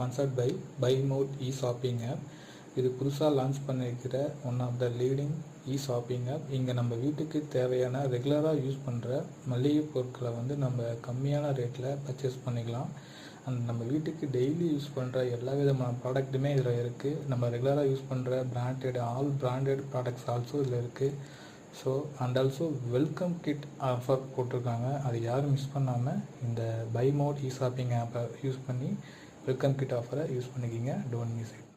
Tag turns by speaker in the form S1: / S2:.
S1: Sponsored by BuyMote shopping app. இது புதுசாக launch பண்ணியிருக்கிற one of the leading shopping app. இங்கே நம்ம வீட்டுக்கு தேவையான ரெகுலராக யூஸ் பண்ணுற மளிகை பொருட்களை வந்து நம்ம கம்மியான ரேட்டில் பர்ச்சேஸ் பண்ணிக்கலாம். நம்ம வீட்டுக்கு டெய்லி யூஸ் பண்ணுற எல்லா விதமான ப்ராடக்ட்டுமே இதில் இருக்குது. நம்ம ரெகுலராக யூஸ் பண்ணுற ஆல் பிராண்டட் ப்ராடக்ட்ஸ் ஆல்சோ இதில் இருக்குது. So and also welcome kit offer போட்டிருக்காங்க. அது யாரும் மிஸ் பண்ணாமல் இந்த BuyMote ஷாப்பிங் ஆப்பை யூஸ் பண்ணி வெல்கம் கிட் ஆஃபரை யூஸ் பண்ணிக்கிங்க. Don't miss it.